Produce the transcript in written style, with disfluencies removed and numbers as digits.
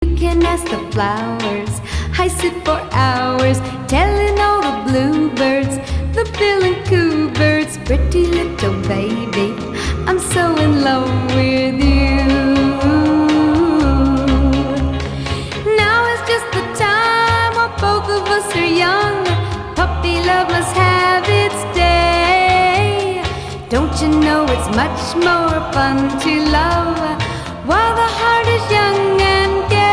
You can ask the flowers. I sit for hours telling all the bluebirds, the bill and coo birds, pretty little baby, I'm so in love with you. Now is just the time while both of us are young. Puppy love must have its day. Don't you know it's much more fun to love while the heart is young and gay?